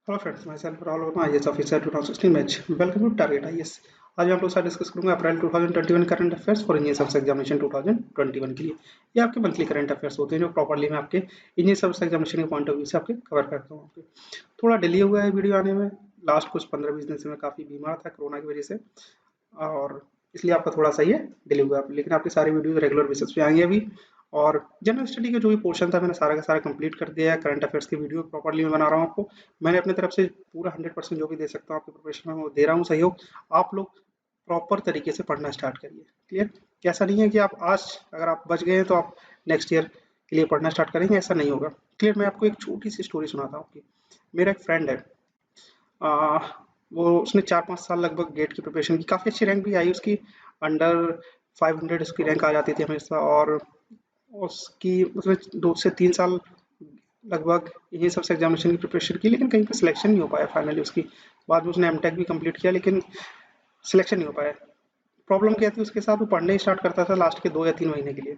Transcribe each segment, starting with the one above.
Hello friends, myself Rahul Verma, IAS officer 2016 batch. Welcome to target IAS. आज मैं आप लोगों के साथ डिस्कस करूंगा April 2021 current affairs for engineer service examination 2021 के लिए। ये आपके मंथली करंट अफेयर्स होते हैं जो प्रॉपर्ली मैं आपके इंजीनियर सर्विस एग्जामिनेशन के पॉइंट ऑफ व्यू से आपके कवर करता हूँ। आपके थोड़ा डिले हुआ है वीडियो आने में। लास्ट कुछ 15-20 दिन से मैं काफ़ी बीमार था कोरोना की वजह से, और इसलिए आपका थोड़ा सा ये डिले हुआ है, लेकिन आपकी सारी वीडियो रेगुलर बेसिस पे आएंगे अभी। और जनरल स्टडी का जो भी पोर्शन था मैंने सारा का सारा कंप्लीट कर दिया है। करंट अफेयर्स की वीडियो प्रॉपर्ली मैं बना रहा हूँ आपको। मैंने अपनी तरफ से पूरा 100% जो भी दे सकता हूँ आपकी प्रिपरेशन में वो दे रहा हूँ सहयोग। आप लोग प्रॉपर तरीके से पढ़ना स्टार्ट करिए। क्लियर? ऐसा नहीं है कि आप आज अगर आप बच गए हैं तो आप नेक्स्ट ईयर के लिए पढ़ना स्टार्ट करेंगे, ऐसा नहीं होगा। क्लियर? मैं आपको एक छोटी सी स्टोरी सुनाता हूँ आपकी। मेरा एक फ्रेंड है, आ, वो उसने 4-5 साल लगभग गेट की प्रिपरेशन की, काफ़ी अच्छी रैंक भी आई उसकी। अंडर 500 उसकी रैंक आ जाती थी हमेशा। और उसकी उसने 2 से 3 साल लगभग ये सब एग्जामिनेशन की प्रिपरेशन की, लेकिन कहीं पर सिलेक्शन नहीं हो पाया फाइनली उसकी। बाद में उसने एमटेक भी कंप्लीट किया, लेकिन सिलेक्शन नहीं हो पाया। प्रॉब्लम क्या थी उसके साथ, वो पढ़ने ही स्टार्ट करता था लास्ट के 2 या 3 महीने के लिए।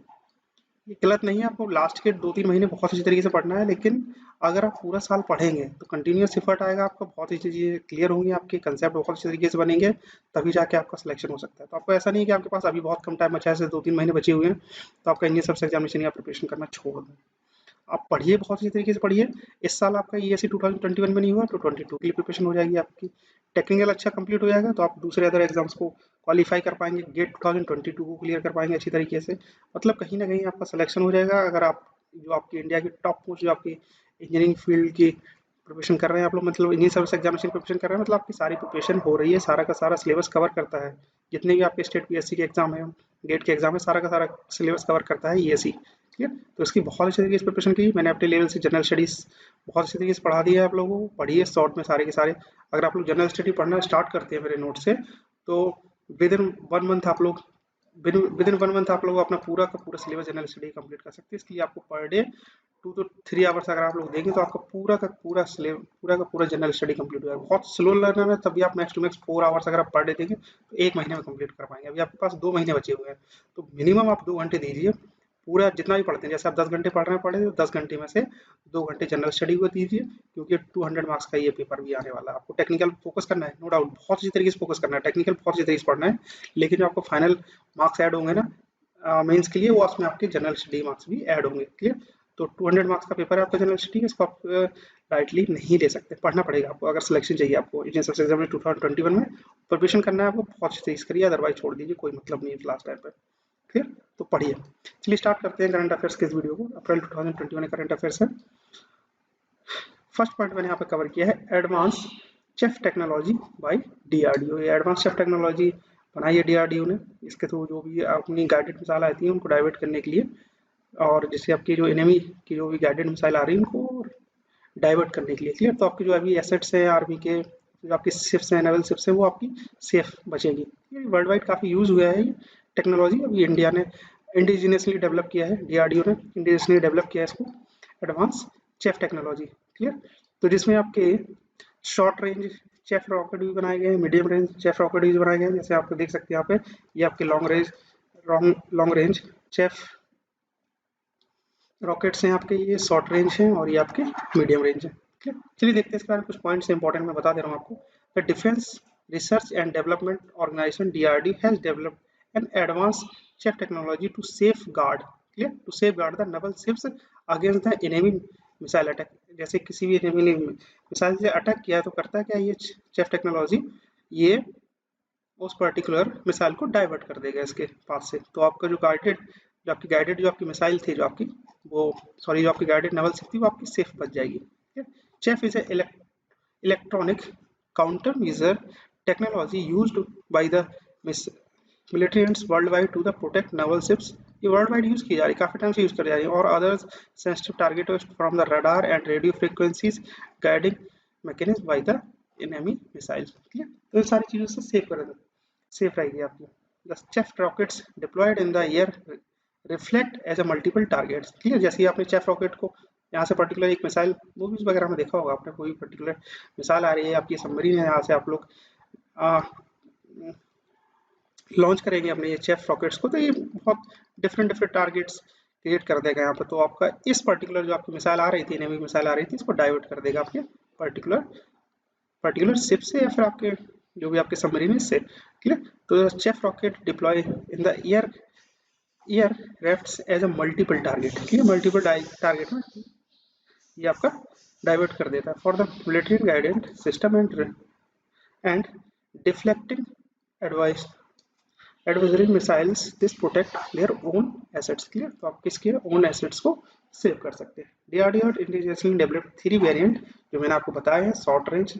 ये गलत नहीं है, आपको लास्ट के 2-3 महीने बहुत अच्छी तरीके से पढ़ना है, लेकिन अगर आप पूरा साल पढ़ेंगे तो कंटिन्यूस एफर्ट आएगा आपका, बहुत अच्छी चीज़ें क्लियर होंगी, आपके कंसेप्ट बहुत अच्छे तरीके से बनेंगे, तभी जाके आपका सिलेक्शन हो सकता है। तो आपको ऐसा नहीं है कि आपके पास अभी बहुत कम टाइम बचा है, सिर्फ 2-3 महीने बचे हुए हैं, तो आपका इंजीनियर सबसे एग्जामिनेशन या प्रिपरेशन करना छोड़ दें। आप पढ़िए, बहुत अच्छी तरीके से पढ़िए। इस साल आपका ईएससी 2021 में नहीं हुआ तो 22 के लिए प्रिपरेशन हो जाएगी आपकी। टेक्निकल अच्छा कंप्लीट हो जाएगा तो आप दूसरे अदर एग्जाम्स को क्वालिफाई कर पाएंगे, गेट 2022 को क्लियर कर पाएंगे अच्छी तरीके से। मतलब कहीं ना कहीं आपका सिलेक्शन हो जाएगा। अगर आप जो आपकी इंडिया की टॉप मोस्ट जो आपकी इंजीनियरिंग फील्ड की प्रिपरेशन कर रहे हैं आप लोग, मतलब इंजीनियर सर्विस एग्जामिनेशन प्रिपरेशन कर रहे हैं, मतलब आपकी सारी प्रिपरेशन हो रही है, सारा का सारा सिलेबस कवर करता है। जितने भी आपके स्टेट पीएससी के एग्जाम है, गेट के एग्जाम है, सारा का सारा सिलेबस कवर करता है ईएससी। ठीक है? तो इसकी बहुत अच्छे तरीके से प्रिपरेशन की मैंने अपने लेवल से। जनरल स्टडीज़ बहुत अच्छे तरीके से पढ़ा दिया है आप लोगों को, पढ़िए शॉर्ट में सारे के सारे। अगर आप लोग जनरल स्टडी पढ़ना स्टार्ट करते हैं मेरे नोट से, तो विद इन 1 मंथ आप लोग विद इन 1 मंथ आप लोग अपना पूरा का पूरा सिलेबस जनरल स्टडी कंप्लीट कर सकते हैं। इसलिए आपको पर डे 2 to 3 आवर्स अगर आप लोग देंगे तो आपका पूरा का पूरा सिलेबस, पूरा का पूरा जनरल स्टडी कंप्लीट हो जाएगा। बहुत स्लो लर्नर है तभी आप मैक्स टू मैक्स 4 आवर्स अगर आप पर डे देंगे तो 1 महीने में कंप्लीट कर पाएंगे। अभी आपके पास 2 महीने बचे हुए हैं, तो मिनिमम आप 2 घंटे दीजिए। पूरा जितना भी पढ़ते हैं, जैसे आप 10 घंटे पढ़ रहे हैं पढ़े, तो 10 घंटे में से 2 घंटे जनरल स्टडी को दीजिए, क्योंकि 200 मार्क्स का ये पेपर भी आने वाला है। आपको टेक्निकल फोकस करना है, नो डाउट, बहुत अच्छी तरीके से फोकस करना है, टेक्निकल बहुत अच्छी तरीके से पढ़ना है, लेकिन जो आपको फाइनल मार्क्स ऐड होंगे ना मेंस के लिए, वो उसमें आपके जनरल स्टडी मार्क्स भी ऐड होंगे। क्लियर? तो 200 मार्क्स का पेपर है आपका जनरल स्टडी, इसको आप लाइटली नहीं ले सकते, पढ़ना पड़ेगा आपको। अगर सिलेक्शन चाहिए आपको इंडियन सर्विस एग्जाम 2021 में प्रिपरेशन करना है आपको, बहुत अच्छी तरीके से करिए, अदरवाइज छोड़ दीजिए, कोई मतलब नहीं है लास्ट टाइम पर। फिर तो पढ़िए। चलिए स्टार्ट करते हैं करंट अफेयर्स के इस वीडियो को। अप्रैल 2021 करंट अफेयर्स है। फर्स्ट पॉइंट मैंने यहाँ पे कवर किया है, advance chaff technology by DRDO. ये एडवांस चेफ टेक्नोलॉजी बनाई है डीआरडीओ ने। इसके थ्रू जो भी अपनी गाइडेड मिसाइल आती है उनको डाइवर्ट करने के लिए, और जिससे आपकी जो एनिमी की जो भी गाइडेड मिसाइल आ रही है उनको डाइवर्ट करने के लिए। क्लियर? तो आपके जो अभी एसेट्स हैं आर्मी के, जो आपकी शिप्स हैं, नेवल शिप्स हैं, वो आपकी सेफ बचेगी। ये वर्ल्ड वाइड काफ़ी यूज़ हुआ है ये टेक्नोलॉजी। अभी इंडिया ने इंडिजिनियसली डेवलप किया है, डीआरडीओ ने इंडिजिनियसली डेवलप किया है इसको, एडवांस चेफ टेक्नोलॉजी। क्लियर? तो जिसमें आपके शॉर्ट रेंज चेफ रॉकेट भी बनाए गए हैं, मीडियम रेंज चेफ रॉकेट भी बनाए गए हैं, जैसे आप देख सकते हैं यहाँ पे। ये आपके लॉन्ग रेंज चेफ रॉकेट्स हैं आपके, ये शॉर्ट रेंज हैं, और ये आपके मीडियम रेंज है। ठीक है? चलिए देखते हैं इसके बारे में कुछ पॉइंट्स इंपॉर्टेंट मैं बता दे रहा हूँ आपको। The defence research and development organisation DRD has developed an advance chaff technology to safeguard, clear, to safeguard the naval ships against the enemy missile attack. जैसे किसी भी एनिमी ने missile से अटैक किया है तो करता है क्या ये चेफ टेक्नोलॉजी, ये उस पर्टिकुलर मिसाइल को डाइवर्ट कर देगा इसके पास से। तो आपका जो आपकी मिसाइल थी, जो आपकी वो सॉरी जो आपकी गाइडेड नेवल शिप थी, वो आपकी सेफ बच जाएगी। Chaff is electronic counter measure technology used by the military ends worldwide to the protect naval ships. ये वर्ल्ड वाइड यूज की जा रही है, काफी टाइम से यूज कर जा रही है। और others sensitive target from the radar and radio frequencies guiding mechanism by the enemy missile. ठीक है? तो इन सारी चीजों से सेफ रहेगी आपकी। The chaff rockets deployed in the air reflect as a multiple targets. Clear? जैसे ही आपने चेफ रॉकेट को यहाँ से पर्टिकुलर एक मिसाइल, मूवीज वगैरह में देखा होगा आपने, कोई पर्टिकुलर मिसाइल आ रही है, आपकी सबमरीन है, यहाँ से आप लोग लॉन्च करेंगे अपने ये चेफ रॉकेट्स को, तो ये बहुत डिफरेंट डिफरेंट टारगेट्स क्रिएट कर देगा यहाँ पर। तो आपका इस पर्टिकुलर जो आपकी मिसाइल आ रही थी, नेवी मिसाइल आ रही थी, इसको डाइवर्ट कर देगा आपके पर्टिकुलर पर्टिकुलर शिप से या फिर आपके जो भी आपके सबमरीन से, क्लियर। तो chaff rocket deploy in the aircrafts as a multiple target, clear. Multiple target में ये आपका डाइवर्ट कर देता है for the military guidance system and deflecting advice advisory missiles this protect their own assets, clear. तो आप किसके own assets को सेव कर सकते हैं। डीआरडीओ इंडिविजुअली डेवलप्ड 3 वेरिएंट जो मैंने आपको बताया है, short range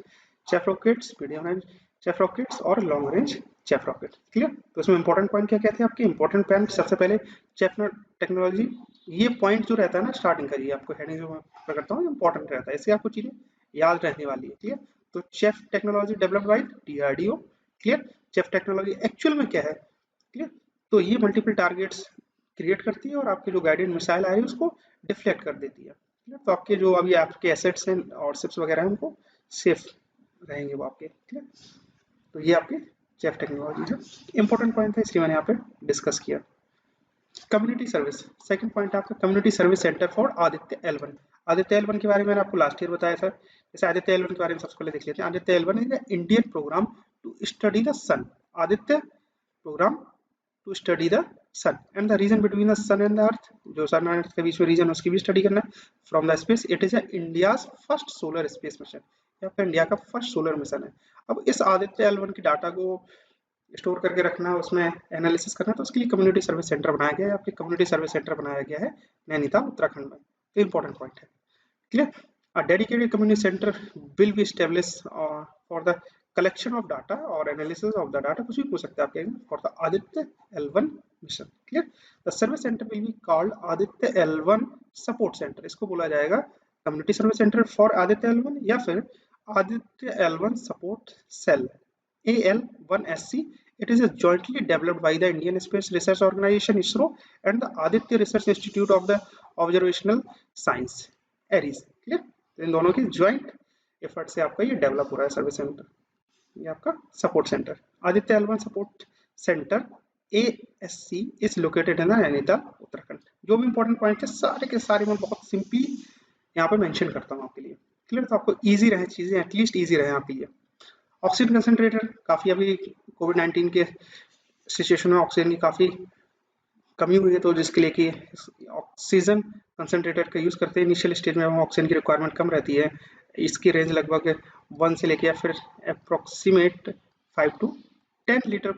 chaff rockets, medium range chaff rockets और long range chaff rocket, clear. तो इसमें इंपॉर्टेंट पॉइंट क्या क्या थे आपके? इंपॉर्टेंट पॉइंट सबसे पहले चेफ टेक्नोलॉजी, ये पॉइंट जो रहता है ना स्टार्टिंग का, ये आपको हेडिंग जो मैं करता हूँ इंपॉर्टेंट रहता है, इससे आपको चीजें याद रहने वाली है, क्लियर। तो chef technology developed by DRDO, clear. Chef technology actual में क्या है, क्लियर। तो ये मल्टीपल टारगेट्स क्रिएट करती है और आपके जो गाइडेड मिसाइल आ रही है उसको डिफ्लेक्ट कर देती है, क्लियर। तो आपके जो अभी आपके एसेट्स हैं और शिप्स वगैरह हैं उनको सेफ रहेंगे वो आपके, क्लियर। तो ये आपके चेफ टेक्नोलॉजी है, इंपॉर्टेंट पॉइंट है इसलिए मैंने यहाँ पे डिस्कस किया। कम्युनिटी सर्विस, सेकंड पॉइंट आपका community service centre for Aditya L1। Aditya L1 के बारे में मैंने आपको लास्ट ईयर बताया था। जैसे आदित्य L1 के बारे में सबसे पहले देख लेते हैं। Aditya L1 is Indian program to study the sun. Aditya program to study the sun and the region between the sun and the earth, जो सन और अर्थ के बीच में रीजन उसकी भी स्टडी करना है। From the space, it is India's first solar space mission, ये आपका इंडिया का फर्स्ट सोलर मिशन है। अब इस आदित्य L1 की डाटा को स्टोर करके रखना, उसमें एनालिसिस करना, तो उसके लिए कम्युनिटी सर्विस सेंटर बनाया गया है। आपके कम्युनिटी सर्विस सेंटर बनाया गया है नैनीताल उत्तराखंड में, तो इंपॉर्टेंट पॉइंट है, clear. A dedicated community center will be established for the collection of data और analysis of the data, कुछ भी पूछ सकते हैं आपके for the Aditya L1 mission, clear। The service center will be called Aditya L1 support center, इसको बोला जाएगा community service center for Aditya L1 या फिर Aditya L1 support cell AL1SC। It is jointly developed by the Indian Space Research Organization ISRO and the Aditya Research Institute of the Observational Science ARIES, clear। इन दोनों की joint effort से आपका ये develop हो रहा है सर्विस सेंटर, ये आपका support centre. Aditya L1 support centre ASC is located in Nainital Uttarakhand. जो भी इंपॉर्टेंट पॉइंट है सारे के सारे मैं बहुत सिंपली यहाँ पे मेंशन करता हूँ आपके लिए, क्लियर। तो आपको इजी रहे चीजें, एटलीस्ट इजी रहे आपके लिए। ऑक्सीजन कंसंट्रेटर, काफी अभी कोविड-19 के सिचुएशन में ऑक्सीजन की काफी कमी हुई है, तो जिसके लिए कि ऑक्सीजन कंसंट्रेटर का यूज करते हैं। इनिशियल स्टेज में ऑक्सीजन की रिक्वायरमेंट कम रहती है, इसकी रेंज लगभग 1 से लेके या फिर अप्रोक्सीमेट 5 to 10 लीटर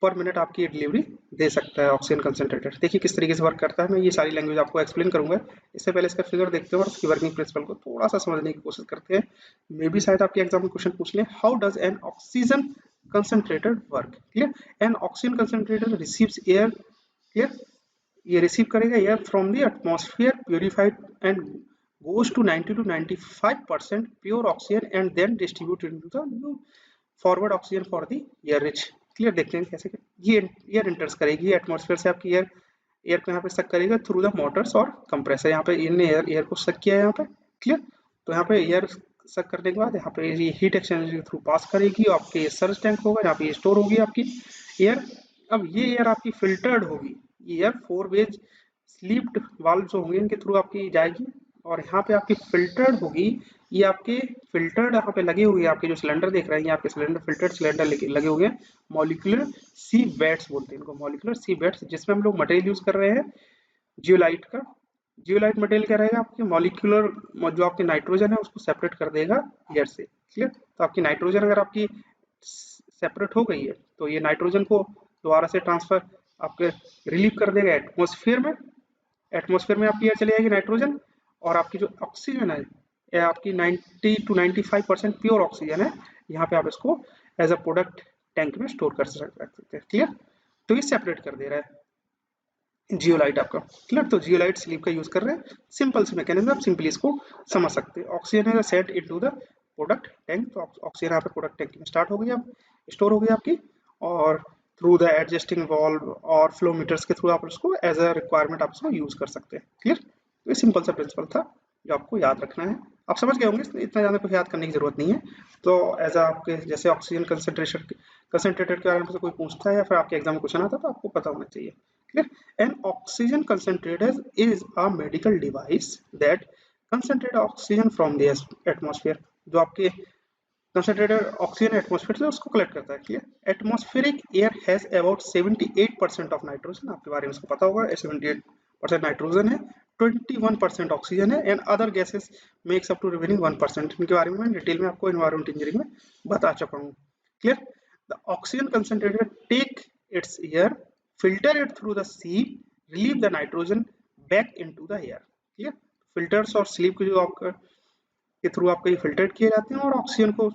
पर मिनट आपकी डिलीवरी दे सकता है ऑक्सीजन कंसंट्रेटर। देखिए किस तरीके से वर्क करता है, मैं ये सारी लैंग्वेज आपको एक्सप्लेन करूंगा। इससे पहले इसका फिगर देखते हैं और उसकी वर्किंग प्रिंसिपल को थोड़ा सा समझने की कोशिश करते हैं। मे भी शायद आपके एग्जाम में क्वेश्चन पूछ लें, how does N oxygen concentrator work, clear. N oxygen concentrator receives air, clear. ये रिसीव करेगा air from the atmosphere purified and goes to 90 to 95% pure oxygen and then distributed into the new forward oxygen for the air rich, clear. देखते हैं कैसे ये air इंटर्स करेगी atmosphere से आपकी air को यहाँ पे सक करेगा थ्रू द मोटर्स और कंप्रेसर। यहाँ पे इनने एयर को सक किया है यहाँ पे, क्लियर। तो यहाँ पे एयर सक करने के बाद यहाँ पे ये हीट एक्सचेंजर के थ्रू पास करेगी, आपके सर्ज टैंक होगा यहाँ पे स्टोर होगी आपकी एयर। अब ये एयर आपकी फिल्टर्ड होगी, ये एयर 4 वेज स्लीप्ड वाल्व जो होंगे इनके थ्रू आपकी जाएगी और यहाँ पे आपकी फिल्टर्ड होगी। ये आपके फिल्टर्ड यहाँ पे लगे हुए हैं, आपके जो सिलेंडर देख रहे हैं आपके सिलेंडर फिल्टर्ड सिलेंडर लगे हुए हैं, मॉलिक्यूलर सी बेड्स बोलते हैं इनको, मॉलिक्यूलर सी बेड्स, जिसमें हम लोग मटेरियल यूज कर रहे हैं जियोलाइट का। जियोलाइट मटेरियल क्या रहेगा आपके मॉलिक्यूलर, जो आपके नाइट्रोजन है उसको सेपरेट कर देगा एयर से, क्लियर। तो आपकी नाइट्रोजन अगर आपकी सेपरेट हो गई है तो ये नाइट्रोजन को दोबारा से ट्रांसफर आपके रिलीव कर देगा एटमॉस्फेयर में। एटमॉस्फेयर में आपकी एयर चली जाएगी नाइट्रोजन, और आपकी जो ऑक्सीजन है ये आपकी 90 to 95% प्योर ऑक्सीजन है, यहाँ पे आप इसको एज अ प्रोडक्ट टैंक में स्टोर कर सकते हैं, क्लियर। तो ये सेपरेट कर दे रहा है जियोलाइट आपका, क्लियर। तो जियोलाइट स्लीप का यूज कर रहे हैं, सिंपल सी मैकेनिज्म, आप सिंपली इसको समझ सकते हैं। ऑक्सीजन है set into the product tank, तो ऑक्सीजन यहाँ पे प्रोडक्ट टैंक में स्टार्ट हो गई, अब स्टोर हो गई आपकी, और थ्रू द एडजस्टिंग वाल्व और फ्लो मीटर्स के थ्रू आप उसको एज अ रिक्वायरमेंट आप उसको यूज कर सकते हैं, क्लियर। तो ये सिंपल सा प्रिंसिपल था जो आपको याद रखना है, आप समझ गए होंगे, इतना ज़्यादा कुछ याद करने की जरूरत नहीं है। तो एज आपके जैसे ऑक्सीजन कंसंट्रेटर के बारे में कोई पूछता है या फिर आपके एग्जाम में क्वेश्चन आता है तो आपको पता होना चाहिए, clear. N oxygen concentrator is a medical device that concentrate oxygen from the atmosphere, जो आपके कंसंट्रेटेड ऑक्सीजन एटमॉस्फेयर से उसको कलेक्ट करता है। Clear. Atmospheric air has about 78% of nitrogen, आपके बारे में इसको पता होगा, 78% नाइट्रोजन है, 21% ऑक्सीजन है, and other gases makes up to remaining 1%। इनके बारे में मैं डिटेल में आपको एनवायरमेंट इंजीनियरिंग में बता चुका हूँ। Clear. The oxygen concentrated take its air, filter it through the sieve, relieve the nitrogen back into the air. Clear. Filters और स्लीप के जो आपका के थ्रू आपको ये फिल्टर्ड किए जाते हैं और ऑक्सीजन को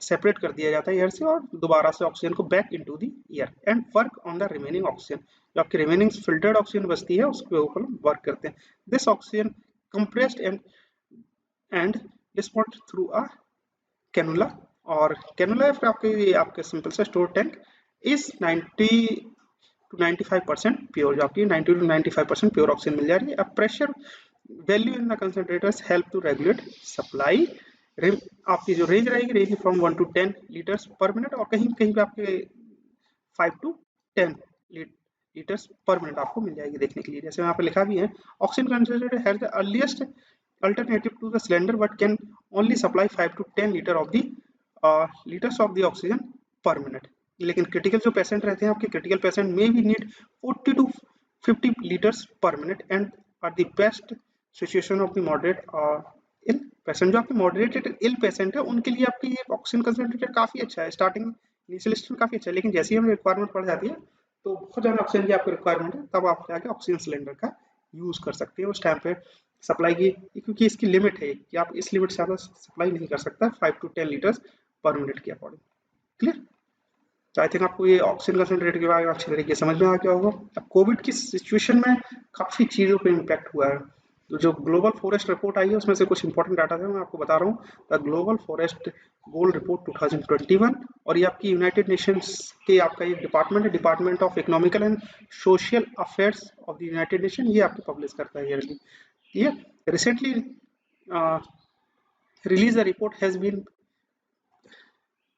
सेपरेट कर दिया जाता है एयर से, और दोबारा से ऑक्सीजन को back into the air and work on the remaining oxygen. जो आपकी रिमेनिंग फिल्टर्ड ऑक्सीजन बचती है उसके ऊपर वर्क करते हैं। This oxygen compressed and disport through a cannula, और कैनुला फिर आपके सिंपल से store tank is 90 to 95% pure, जो आपकी 90 to 95% प्योर ऑक्सीजन मिल जा रही है। अब pressure value in the concentrators help to regulate supply. आपकी जो रेंज रहेगी range from 1 to 10 litres per minute, और कहीं कहीं पे आपके 5 to 10 लीटर्स पर मिनट आपको मिल जाएगी देखने के लिए। जैसे यहाँ पे लिखा भी है, oxygen concentrator has the earliest alternative to the cylinder but can only supply 5 to 10 litre of the litres of the oxygen per minute. लेकिन क्रिटिकल जो पेशेंट रहते हैं आपके, क्रिटिकल पेशेंट में भी need 40 to 50 litres per minute and are the best situation of the moderate ill patient. जो आपके moderated ill patient है उनके लिए आपकी ये ऑक्सीजन कंसंट्रेटर काफी अच्छा है। स्टार्टिंग इनिशियल स्टेज में काफी अच्छा है, लेकिन जैसे ही हमें रिक्वायरमेंट पड़ जाती है तो बहुत ज़्यादा ऑक्सीजन की आपको रिक्वायरमेंट है, तब आप जाके ऑक्सीजन सिलेंडर का यूज़ कर सकते हैं उस टाइम पे सप्लाई की, क्योंकि इसकी लिमिट है कि आप इस लिमिट से ज़्यादा सप्लाई नहीं कर सकता 5 to 10 लीटर्स पर मिनट के अकॉर्डिंग। क्लियर। तो आई थिंक आपको ये ऑक्सीजन कंसंट्रेटर के बारे में अच्छे तरीके से समझ में आ गया होगा। अब कोविड की सिचुएशन में काफ़ी चीज़ों पे इम्पैक्ट हुआ है। तो जो ग्लोबल फॉरेस्ट रिपोर्ट आई है उसमें से कुछ इंपॉर्टेंट डाटा है मैं आपको बता रहा हूँ। The global forest goal report 2021, और ये आपकी यूनाइटेड नेशंस के आपका एक डिपार्टमेंट है, department of economical and social affairs of the United Nation, ये आपको पब्लिश करता है ईयरली। ये recently release the report has been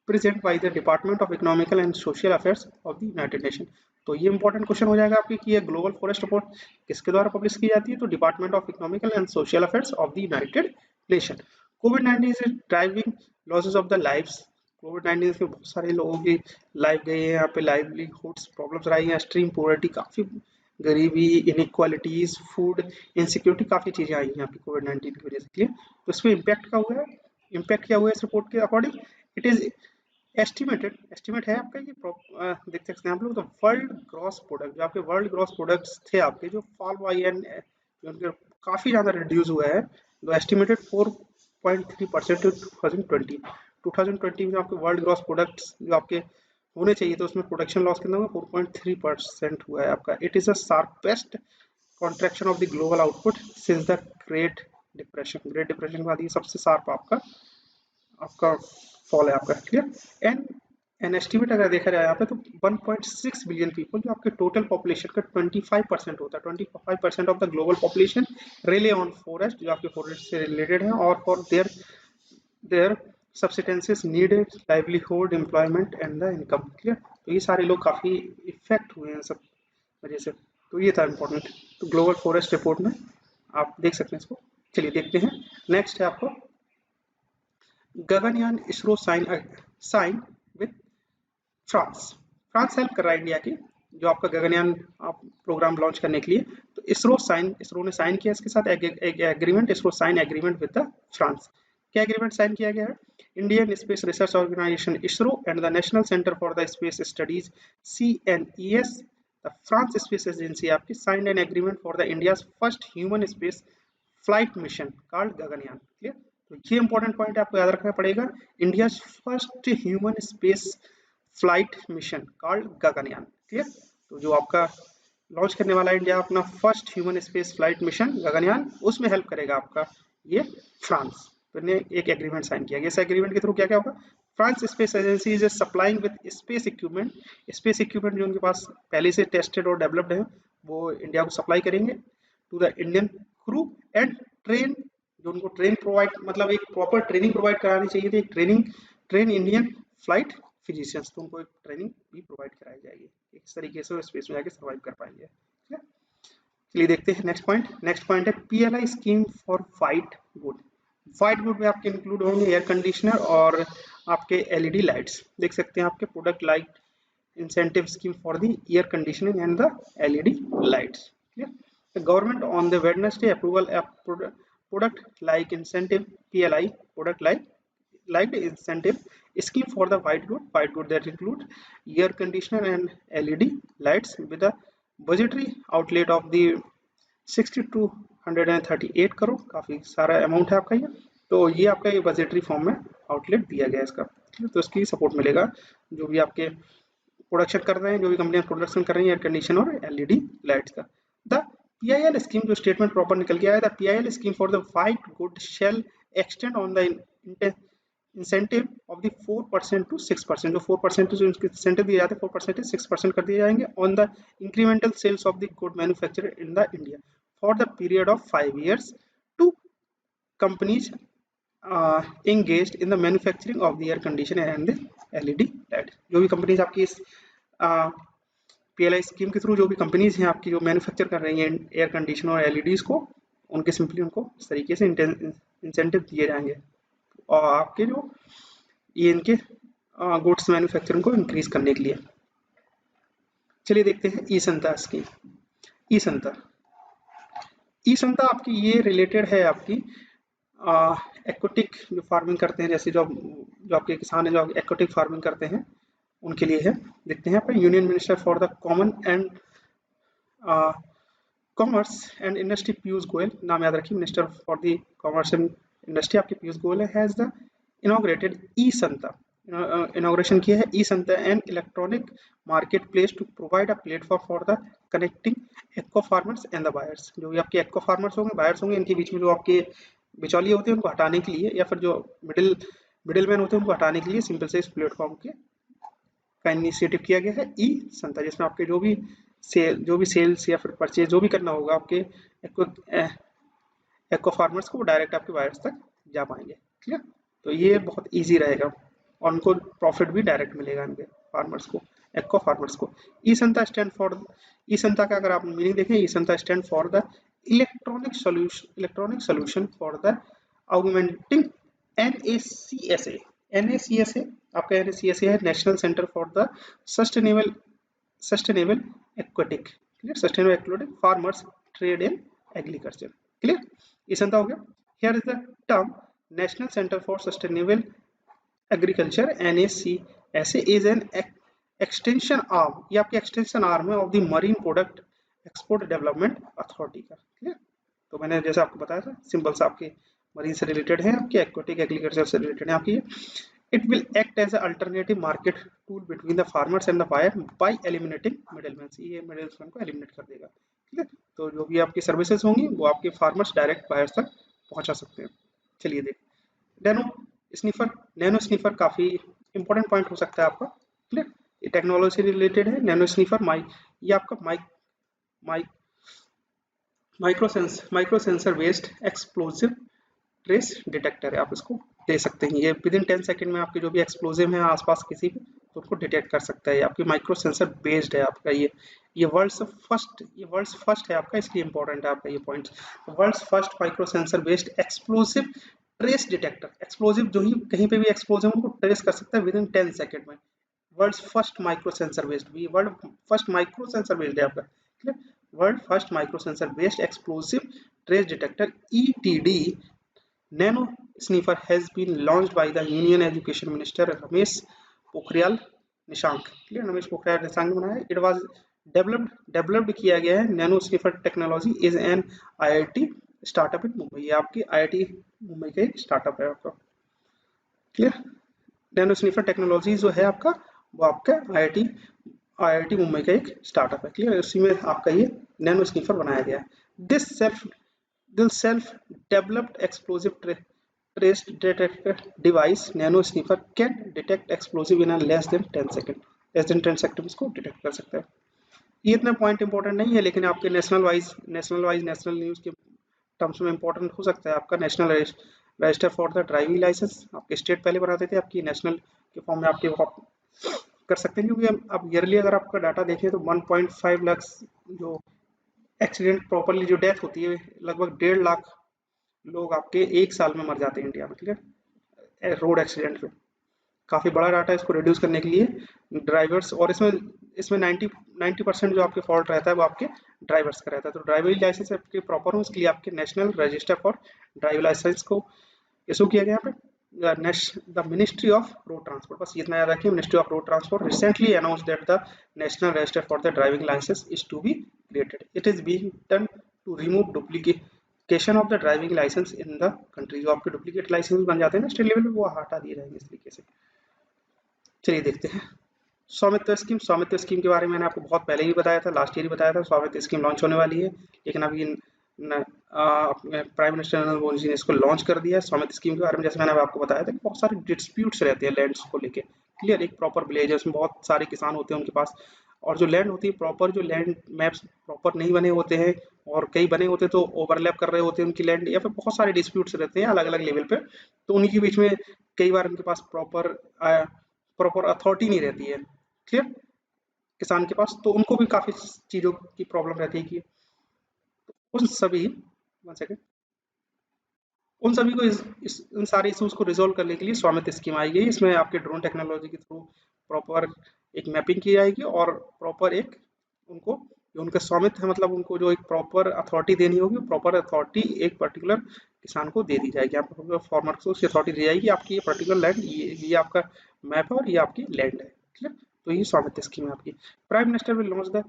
present by the department of economical and social affairs of the United Nation. तो ये important question हो जाएगा आपकी कि ये ग्लोबल फॉरेस्ट रिपोर्ट किसके द्वारा पब्लिश की जाती है, तो Department of economical and social affairs of the United Nation. कोविड-19 is driving losses of the lives. कोविड-19 से बहुत सारे लोगों की लाइफ गई है, यहाँ पे लाइवलीहुड्स प्रॉब्लम्स रही हैं, एक्सट्रीम पॉवर्टी, काफ़ी गरीबी, इनइक्वालिटीज, फूड इनसिक्योरिटी, काफ़ी चीज़ें आई हैं यहाँ पे कोविड-19 की वजह से। तो इस पर इम्पैक्ट क्या हुआ है, इम्पैक्ट क्या हुआ है इस रिपोर्ट के अकॉर्डिंग, इट इज एस्टिमेट है आपका ये देख सकते हैं आप लोग। तो वर्ल्ड ग्रॉस प्रोडक्ट, जो आपके वर्ल्ड ग्रॉस प्रोडक्ट्स थे आपके, जो फॉल वाई एंड जो उनके काफ़ी ज़्यादा रिड्यूस हुआ है, तो एस्टिमेटेड 4.3% टू 2020 में आपके वर्ल्ड ग्रॉस प्रोडक्ट्स जो आपके होने चाहिए तो उसमें प्रोडक्शन लॉस कितना हुआ, 4.3% हुआ है आपका। It is a sharpest contraction of the global output since the great depression के बाद ये सबसे शार्प आपका आपका फॉल है आपका। क्लियर। एंड एन एस्टिमेट अगर देखा जाए यहाँ पे तो 1.6 बिलियन पीपल, जो आपके टोटल पॉपुलेशन का 25% होता है, 25% of the global population rely on forest, जो आपके फॉरेस्ट से रिलेटेड है, और for their their subsistences needed livelihood employment and the income. Clear. तो ये सारे लोग काफ़ी इफेक्ट हुए हैं सब वजह से। तो ये था इम्पोर्टेंट, तो ग्लोबल फॉरेस्ट रिपोर्ट में आप देख सकते हैं इसको। चलिए देखते हैं। नेक्स्ट है आपको Gaganyaan ISRO sign with France. France help कर रहा है इंडिया की, जो आपका गगनयान आप प्रोग्राम लॉन्च करने के लिए। तो इसरो ने साइन किया इसके साथ एक agreement, ISRO sign agreement with the France. क्या एग्रीमेंट साइन किया गया है, Indian space research organisation ISRO and the national centre for the space studies CNES, the France space agency आपकी, sign an agreement for the India first human space flight mission called Gaganyaan. Clear. तो ये important point आपको याद रखना पड़ेगा, India first human space flight mission called Gaganyaan. Clear. तो जो आपका लॉन्च करने वाला है इंडिया अपना first human space flight mission Gaganyaan, उसमें हेल्प करेगा आपका ये फ्रांस। तो ने एक एग्रीमेंट साइन किया गया। इस एग्रीमेंट के थ्रू क्या क्या होगा, France space agency is supplying with space equipment जो उनके पास पहले से टेस्टेड और डेवलप्ड है, वो इंडिया को सप्लाई करेंगे to the Indian crew and train, जो उनको ट्रेन प्रोवाइड, मतलब एक प्रॉपर ट्रेनिंग प्रोवाइड करानी चाहिए थी, एक ट्रेन इंडियन फ्लाइट फिजिशियंस, तो उनको एक ट्रेनिंग भी प्रोवाइड कराई जाएगी, इस तरीके से वो स्पेस में जाके सर्वाइव कर पाएंगे। ठीक है। चलिए देखते हैं नेक्स्ट पॉइंट है PLI scheme for fight good white good में आपके इंक्लूड होंगे एयर कंडीशनर और आपके एलईडी लाइट्स। देख सकते हैं आपके product light incentive scheme for the air conditioning and the LED lights. Clear? The government on the Wednesday approval a product like incentive PLI product like light incentive scheme for the white good that include air conditioner and LED lights with a budgetary outlet of the 6238 crore, काफी सारा amount है आपका ये। तो ये आपका ये budgetary form में आउटलेट दिया गया है इसका, तो इसकी सपोर्ट मिलेगा जो भी आपके प्रोडक्शन कर रहे हैं, जो भी कंपनियां प्रोडक्शन कर रही हैं एयर कंडीशन और एलईडी लाइट्स का। द पीआईएल स्कीम जो स्टेटमेंट प्रॉपर निकल के आया था, PIL scheme for the white good shell extend on the incentive of the 4% to 6%, जो 4% जो इंसेंटिव दिए जाते हैं 4% से 6% कर दिए जाएंगे on the incremental sales of the good manufactured in the India for the period of 5 years to companies engaged in the manufacturing of the air conditioner and the LED light। जो भी companies आपकी इस PLI scheme के through जो भी companies हैं आपकी जो मैन्युफैक्चर कर रही हैं एयर कंडीशनर और एलईडीज को, उनके सिंपली उनको इस तरीके से इंसेंटिव दिए जाएंगे और आपके जो ये इनके गुड्स मैन्युफैक्चरिंग को इंक्रीज करने के लिए। चलिए देखते हैं ई संता स्कीम। ई संता आपकी ये रिलेटेड है आपकी एक्वाटिक जो फार्मिंग करते हैं, जैसे जो आपके किसान हैं जो एक्वाटिक फार्मिंग करते हैं उनके लिए है। देखते हैं आप union minister for the common and commerce and industry Piyush Goyal, नाम याद रखिए, minister for the commerce and industry आपके Piyush Goyal has the inaugurated e SANTA, inauguration किया है e SANTA and electronic market place to provide a platform for the connecting aqua farmers and the buyers. जो भी आपके aqua farmers होंगे, buyers होंगे, इनके बीच में जो आपके बिचौलिए होते हैं उनको हटाने के लिए, या फिर जो मिडिल मैन होते हैं उनको हटाने के लिए सिंपल से इस प्लेटफॉर्म के का इनिशिएटिव किया गया है ई संता, जिसमें आपके जो भी सेल्स या फिर परचेज जो भी करना होगा आपके एक्वा फार्मर्स को, डायरेक्ट आपके बायर्स तक जा पाएंगे। ठीक है, तो ये बहुत इजी रहेगा और उनको प्रॉफिट भी डायरेक्ट मिलेगा इनके फार्मर्स को, एक्वा फार्मर्स को। ई संता स्टैंड फॉर, ई संता का अगर आप मीनिंग देखें, e SANTA stand for the electronic solution for the augmenting NACSA। NACSA आपका NACSA है national centre for the sustainable aquatic, clear, sustainable aquatic farmers trade in agriculture. Clear, ये SANTA हो गया। Here is the term national centre for sustainable agriculture NACSA is an extension arm, ये आपकी extension arm है of the marine product export development authority का। Clear, तो मैंने जैसे आपको बताया था सिंपल से आपके मरीन से रिलेटेड है, आपके एक्वाटिक एग्रीकल्चर से रिलेटेड है आपकी। It will act as alternative market tool between the farmers and the buyer by eliminating middleman, ये मिडलमैन को एलिमिनेट कर देगा। ठीक है, तो जो भी आपकी सर्विसेज होंगी वो आपके फार्मर्स डायरेक्ट बायर्स तक पहुंचा सकते हैं। चलिए देख, नैनो स्नीफर काफी इंपॉर्टेंट पॉइंट हो सकता है आपका। क्लियर, ये टेक्नोलॉजी से रिलेटेड है। नैनो स्नीफर ये आपका micro sensor based explosive trace detector है, आप इसको दे सकते हैं। ये विद इन 10 सेकंड में आपके जो भी एक्सप्लोजिव है आसपास किसी भी, तो उनको डिटेक्ट कर सकता है। आपकी माइक्रो सेंसर बेस्ड है आपका ये वर्ल्ड्स फर्स्ट है आपका, इसलिए इंपॉर्टेंट है आपका ये point. World's first micro sensor based explosive trace detector, explosive जो ही कहीं पे भी एक्सप्लोजिव उनको ट्रेस कर सकता है विद इन 10 सेकंड में। World's first micro sensor based, world first micro sensor based है आपका। World first micro sensor based explosive trace detector ETD Nano Sniffer has been launched by the Union Education Minister Ramesh Pokhriyal Nishank। Clear, Ramesh Pokhriyal Nishank ने बनाया। It was developed किया गया है। Nano sniffer technology is an IIT startup इन मुंबई, ये आपकी IIT Mumbai का एक startup है आपका। क्लियर, नैनो स्निफर टेक्नोलॉजी जो है आपका वो आपका IIT मुंबई का एक स्टार्टअप है। क्लियर, उसी में आपका ये नैनो स्निफर बनाया गया है। This self developed explosive trace detector device nano sniffer can detect explosive in a less than 10 second इसको डिटेक्ट कर सकता है। ये इतना पॉइंट इंपॉर्टेंट नहीं है, लेकिन आपके नेशनल न्यूज के टर्म्स में इंपॉर्टेंट हो सकता है। आपका national register for the driving licence, आपके स्टेट पहले बनाते थे, आपकी नेशनल के फॉर्म में आपके कर सकते हैं, क्योंकि अब ईयरली अगर आपका डाटा देखें तो 1.5 लाख जो एक्सीडेंट प्रॉपरली जो डेथ होती है, लगभग 1.5 लाख लोग आपके 1 साल में मर जाते हैं इंडिया में, ठीक है, रोड एक्सीडेंट में। काफ़ी बड़ा डाटा है, इसको रिड्यूस करने के लिए ड्राइवर्स, और इसमें इसमें 90% जो आपके फॉल्ट रहता है वो आपके ड्राइवर्स का रहता है। तो ड्राइविंग लाइसेंस आपके प्रॉपर हो, इसके लिए आपके national register for driving licence को इशू किया गया यहाँ पे। The ministry of road transport, बस इतना याद रखिए, ministry of road transport recently announce that the national register for the driving licence is to be created. It is being done to remove duplication of the driving licence in the country. जो आपके duplicate licence बन जाते हैं ना state level पे, वो हटा दिए जाएंगे इस तरीके से। चलिए देखते हैं स्वामित्व स्कीम। स्वामित्व स्कीम के बारे में मैंने आपको बहुत पहले ही बताया था, लास्ट ईयर ही बताया था। स्वामित्व स्कीम लॉन्च होने वाली है, लेकिन अभी प्राइम मिनिस्टर नरेंद्र मोदी जी ने इसको लॉन्च कर दिया है। स्वामित्व स्कीम के बारे में जैसे मैंने आपको बताया था कि बहुत सारे डिस्प्यूट्स रहते हैं लैंड्स को लेके, क्लियर। एक प्रॉपर विलेज है, उसमें बहुत सारे किसान होते हैं उनके पास, और जो लैंड होती है प्रॉपर, जो लैंड मैप्स प्रॉपर नहीं बने होते हैं, और कई बने होते हैं तो ओवरलैप कर रहे होते हैं उनकी लैंड, या फिर बहुत सारे डिस्प्यूट्स रहते हैं अलग अलग लेवल पे। तो उन्हीं के बीच में कई बार उनके पास प्रॉपर अथॉरिटी नहीं रहती है, क्लियर, किसान के पास। तो उनको भी काफी चीजों की प्रॉब्लम रहती है कि उन सभी, वन सेकेंड, उन सभी को इन सारे इश्यूज को रिजोल्व करने के लिए स्वामित्व स्कीम आई गई। इसमें आपके ड्रोन टेक्नोलॉजी के थ्रू प्रॉपर एक मैपिंग की जाएगी, और प्रॉपर एक उनको जो उनका स्वामित्व है, मतलब उनको जो एक प्रॉपर अथॉरिटी देनी होगी, प्रॉपर अथॉरिटी एक पर्टिकुलर किसान को दे दी जाएगी। आपको फार्मर को उसकी अथॉरिटी दी जाएगी, आपकी ये पर्टिकुलर लैंड, ये आपका मैप है और ये आपकी लैंड है, ठीक है। तो ये स्वामित्व स्कीम है आपकी। Prime minister will launch the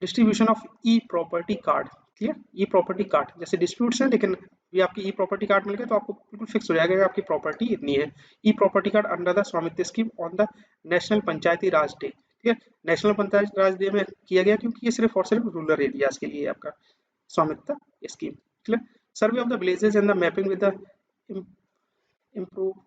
distribution of E property card, clear. E property card, जैसे डिस्प्यूट्स हैं, लेकिन ये आपकी ई प्रॉपर्टी कार्ड मिल गया तो आपको बिल्कुल फिक्स हो जाएगा कि आपकी प्रॉपर्टी इतनी है। ई प्रॉपर्टी कार्ड अंडर द स्वामित्व scheme on the national Panchayati Raj day, ठीक है। नेशनल पंचायत राज डे में किया गया, क्योंकि ये सिर्फ और सिर्फ रूरल एरियाज के लिए आपका स्वामित्व scheme, clear. Survey of the villages and the mapping with the improve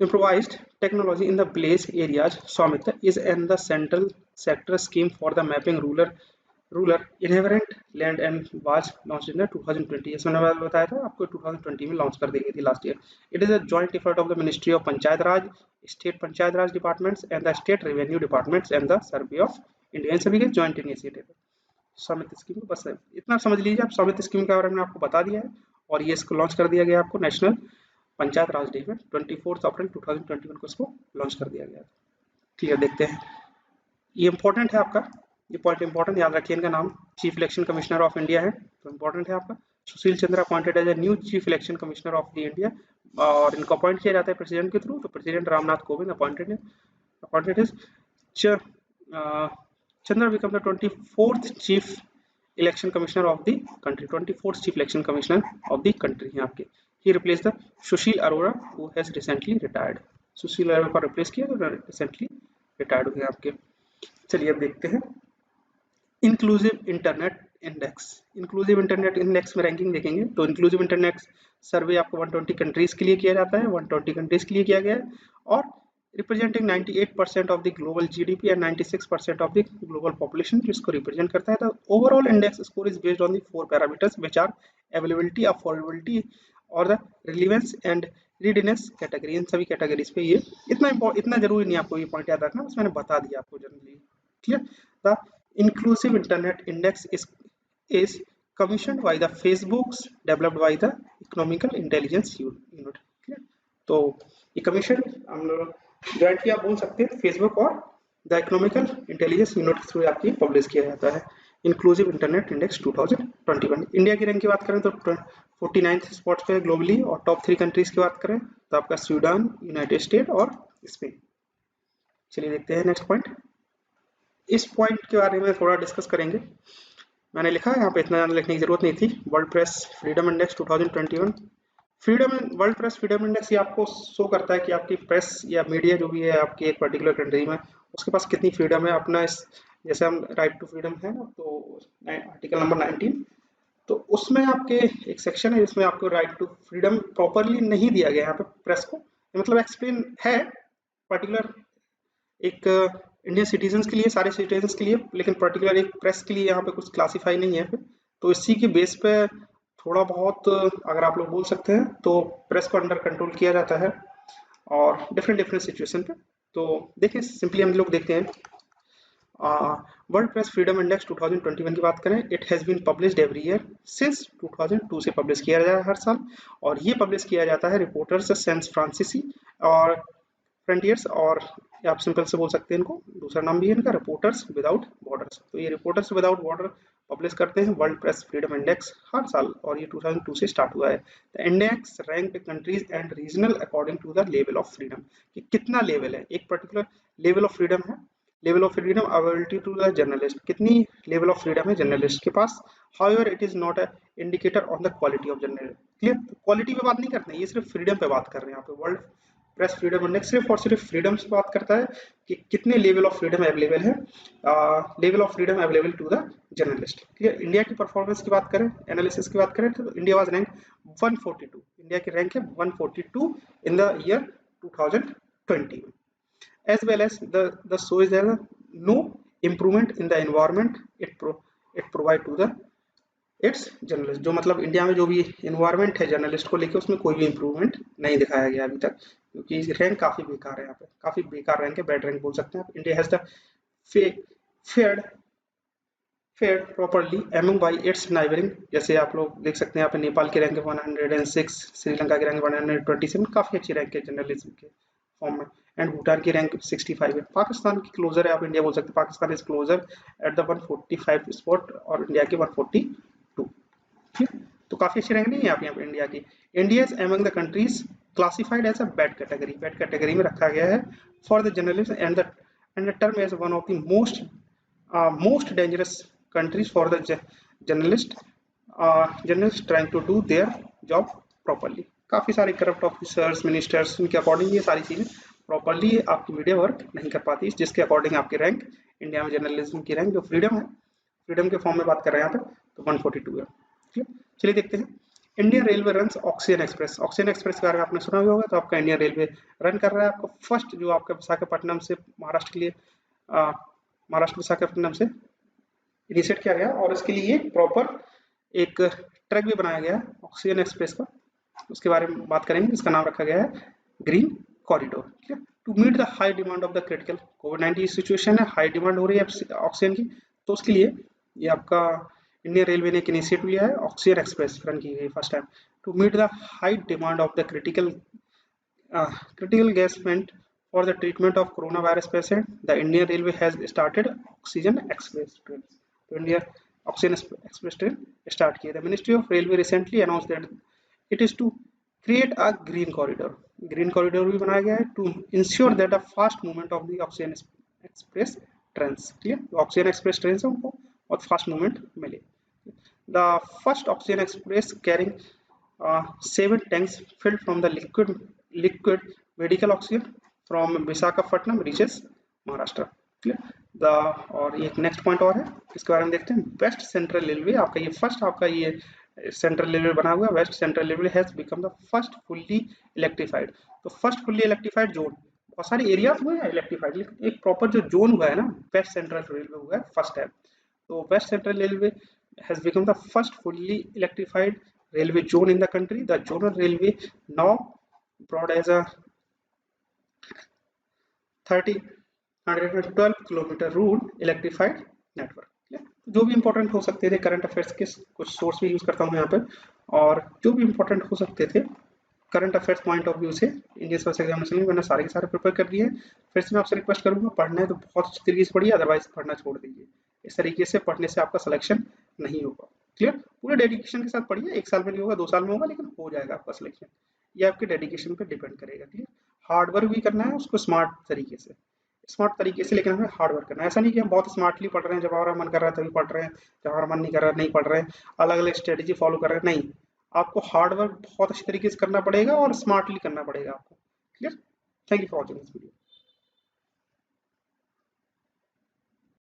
improvised technology in the village areas. Swamitra is in the central sector scheme for the mapping rural inherent land and was launched in the 2020। इसमें मैंने बताया था आपको 2020 में launch कर दी गई थी last year. It is a joint effort of the ministry of panchayat raj, state panchayat raj departments and the state revenue departments and the survey of India, इन सभी के जॉइंट इनिशिएटिव है स्वामित्व स्कीम। बस इतना समझ लीजिए आप, स्वामित्व स्कीम के बारे में आपको बता दिया है, और ये इसको लॉन्च कर दिया गया आपको नेशनल पंचायत राज डे में 24 अप्रैल 2021 को इसको लॉन्च कर दिया गया। ठीक है, देखते हैं, ये इंपॉर्टेंट है आपका, ये पॉइंट इंपॉर्टेंट याद रखिए। इनका नाम chief election commissioner of India है, तो इंपॉर्टेंट है आपका। Sushil Chandra appointed as a new chief election commissioner of the India, और इनको अपॉइंट किया जाता है प्रेसिडेंट के थ्रू। तो president Ramnath Kovind appointed is Chandra become the 24th chief election commissioner of the country, 24th chief election commissioner of the country है आपके। He replaced the Sushil Arora who has recently retired। सुशील अरोड़ा को replace किया तो recently retired हुए आपके। चलिए अब देखते हैं inclusive internet index. Inclusive internet index में रैंकिंग देखेंगे तो इंक्लूसिव इंटरनेट सर्वे आपको 120 कंट्रीज के लिए किया जाता है, 120 कंट्रीज के लिए किया गया है, और representing 98% of the global GDP and 96% of the global population, जिसको रिप्रेजेंट करता है। The overall index score is based on the 4 parameters which are availability, affordability और the relevance and readiness category. इन सभी कैटेगरीज पे ये इतना जरूरी नहीं आपको ये पॉइंट याद रखना, बस मैंने बता दिया आपको generally, clear. The inclusive internet index is commissioned by the Facebooks developed by the Economical Intelligence Unit, clear. तो ये कमीशन हम लोग ज्वाइंट किया बोल सकते हैं फेसबुक और द इकोनॉमिकल इंटेलिजेंस यूनिट के थ्रू आपकी पब्लिश किया जाता है इंक्लूसिव इंटरनेट इंडेक्स 2021। इंडिया की रैंक की बात करें तो 49th स्पॉट पे ग्लोबली, और टॉप 3 कंट्रीज की बात करें तो आपका स्वीडन, यूनाइटेड स्टेट और स्पेन। चलिए देखते हैं नेक्स्ट पॉइंट। इस पॉइंट के बारे में थोड़ा डिस्कस करेंगे। मैंने लिखा है यहाँ पे, इतना लिखने की जरूरत नहीं थी। World press freedom index 2021। World press freedom index ये आपको शो करता है कि आपकी प्रेस या मीडिया जो भी है आपकी एक पर्टिकुलर कंट्री में, उसके पास कितनी फ्रीडम है अपना। जैसे हम राइट टू फ्रीडम है ना, तो आर्टिकल नंबर 19, तो उसमें आपके एक सेक्शन है जिसमें आपको राइट टू फ्रीडम प्रॉपरली नहीं दिया गया यहाँ पे प्रेस को, मतलब एक्सप्लेन है पर्टिकुलर एक इंडियन सिटीजन्स के लिए, सारे सिटीजन्स के लिए, लेकिन पर्टिकुलर एक प्रेस के लिए यहाँ पे कुछ क्लासीफाई नहीं है फिर। तो इसी के बेस पे थोड़ा बहुत अगर आप लोग बोल सकते हैं तो प्रेस को अंडर कंट्रोल किया जाता है और डिफरेंट सिचुएशन पे। तो देखिए सिंपली हम लोग देखते हैं वर्ल्ड प्रेस फ्रीडम इंडेक्स 2021 की बात करें, it has been published every year since 2002 से पब्लिश किया जाता है हर साल, और ये पब्लिश किया जाता है रिपोर्टर्स सेंस फ्रांसीसी और फ्रंटियर्स, और आप सिंपल से बोल सकते हैं इनको, दूसरा नाम भी है इनका रिपोर्टर्स विदाउट बॉर्डर्स। तो ये रिपोर्टर्स विदाउट बॉर्डर पब्लिश करते हैं वर्ल्ड प्रेस फ्रीडम इंडेक्स हर साल, और ये 2002 से स्टार्ट हुआ है। The index ranked countries and regional according to the level of freedom, कि कितना लेवल है, एक पर्टिकुलर लेवल ऑफ फ्रीडम है, level of freedom availability to the journalist, कितनी लेवल ऑफ फ्रीडम है जर्नलिस्ट के पास। However it is not a indicator on the quality of journalist. Clear, quality पे बात नहीं करते हैं, ये सिर्फ फ्रीडम पे बात कर रहे हैं यहाँ पे। वर्ल्ड प्रेस फ्रीडम इंडेक्स सिर्फ और सिर्फ फ्रीडम से बात करता है कि कितने लेवल ऑफ फ्रीडम अवेलेबल है, level of freedom available to the journalist. Clear, India की परफॉर्मेंस की बात करें, एनालिसिस की बात करें, तो इंडिया वाज रैंक 142, इंडिया की रैंक है 142 in the year 2020, as well as the show is there no improvement in the environment it provide to the its journalist. जो मतलब इंडिया में जो भी इन्वायरमेंट है जर्नलिस्ट को लेके, उसमें कोई भी इंप्रूवमेंट नहीं दिखाया गया अभी तक, क्योंकि रैंक काफी बेकार है, यहाँ पे काफी बेकार रैंक है, बैड रैंक बोल सकते हैं आप। India has the fared properly among by its neighbouring, जैसे आप लोग देख सकते हैं यहाँ पे नेपाल की रैंक है 106, श्रीलंका की रैंक 127, काफी अच्छी रैंक है जर्नलिज्म के फॉर्म में, एंड भूटान की रैंक 65 है। पाकिस्तान की क्लोजर है, आप इंडिया बोल सकते हैं, Pakistan is closer at the 145 spot और इंडिया की 142। ठीक, तो काफी अच्छी रैंक नहीं है यहाँ पे इंडिया की। India is among the countries classified as a bad category, bad category में रखा गया है for the journalist and the term as one of the most dangerous countries for the journalists trying to do their job properly। काफी सारे corrupt officers, ministers, उनके according ये सारी चीजें प्रॉपरली आपकी मीडिया वर्क नहीं कर पाती, जिसके अकॉर्डिंग आपकी रैंक इंडिया में जर्नलिज्म की रैंक जो फ्रीडम है, फ्रीडम के फॉर्म में बात कर रहे हैं यहाँ पे, तो 142 है। ठीक, चलिए देखते हैं। Indian railway runs oxygen express. Oxygen express के बारे में आपने सुना भी होगा, तो आपका इंडियन रेलवे रन कर रहा है आपको फर्स्ट, जो आपका विशाखापट्टनम से महाराष्ट्र के लिए, महाराष्ट्र विशाखापट्टनम से इनिशिएट किया गया, और इसके लिए प्रॉपर एक ट्रैक भी बनाया गया है ऑक्सीजन एक्सप्रेस का, उसके बारे में बात करेंगे। इसका नाम रखा गया है ग्रीन कॉरिडोर। ठीक है, to meet the high demand of the critical कोविड-19 सिचुएशन है, हाई डिमांड हो रही है ऑक्सीजन की, तो उसके लिए ये आपका इंडियन रेलवे ने एक इनिशिएटिव लिया है, ऑक्सीजन एक्सप्रेस रन की गई first time. To meet the high demand of the critical gas meant for the treatment of coronavirus patient, the Indian Railway has started oxygen express trains। तो India oxygen express train start किया था। Ministry of railway recently announce that it is to create a green corridor, green corridor भी बनाया गया है to ensure that a fast movement of the oxygen express trains. ठीक है, oxygen express train से उनको बहुत फास्ट मूवमेंट मिले। The first oxygen express carrying 7 tanks filled from the liquid medical oxygen from Visakhapatnam reaches Maharashtra। The और एक next point और है, इसके बारे में देखते हैं। वेस्ट सेंट्रल रेलवे, आपका ये फर्स्ट, आपका ये सेंट्रल रेलवे बना हुआ है, west central railway has become the first fully electrified. तो फर्स्ट फुल्ली इलेक्ट्रिफाइड जोन, बहुत सारे एरियाज हुए हैं इलेक्ट्रिफाइड, लेकिन एक प्रॉपर जो जोन हुआ है ना, वेस्ट सेंट्रल रेलवे हुआ है फर्स्ट टाइम। तो west central railway has become the first fully electrified railway zone in the country। The zonal railway now broad as a 112 kilometre route electrified network. जो भी important हो सकते थे current affairs के, कुछ सोर्स भी use करता हूँ यहाँ पे, और जो भी इंपॉर्टेंट हो सकते थे current affairs point of view से इंडियन सर्विस एग्जामिनेशन में मैंने सारे के सारे प्रिपेयर कर दिए हैं। फिर से मैं आपसे रिक्वेस्ट करूंगा, पढ़ना है तो बहुत अच्छी तरीके से पढ़िए, अदरवाइज पढ़ना छोड़ दीजिए। इस तरीके से पढ़ने से आपका सिलेक्शन नहीं होगा। क्लियर, पूरे डेडिकेशन के साथ पढ़िए, 1 साल में नहीं होगा, 2 साल में होगा, लेकिन हो जाएगा आपका सिलेक्शन। ये आपके डेडिकेशन पे डिपेंड करेगा। क्लियर, हार्ड वर्क भी करना है उसको स्मार्ट तरीके से, लेकिन हमें हार्ड वर्क करना है। ऐसा नहीं कि हम बहुत स्मार्टली पढ़ रहे हैं, जब हमारा मन कर रहा है तभी पढ़ रहे हैं, जब हमारा मन नहीं कर रहा है नहीं पढ़ रहे हैं, अलग अलग स्ट्रेटेजी फॉलो कर रहे हैं, नहीं, आपको हार्ड वर्क बहुत अच्छी तरीके से करना पड़ेगा और स्मार्टली करना पड़ेगा आपको। Clear, thank you for watching this video.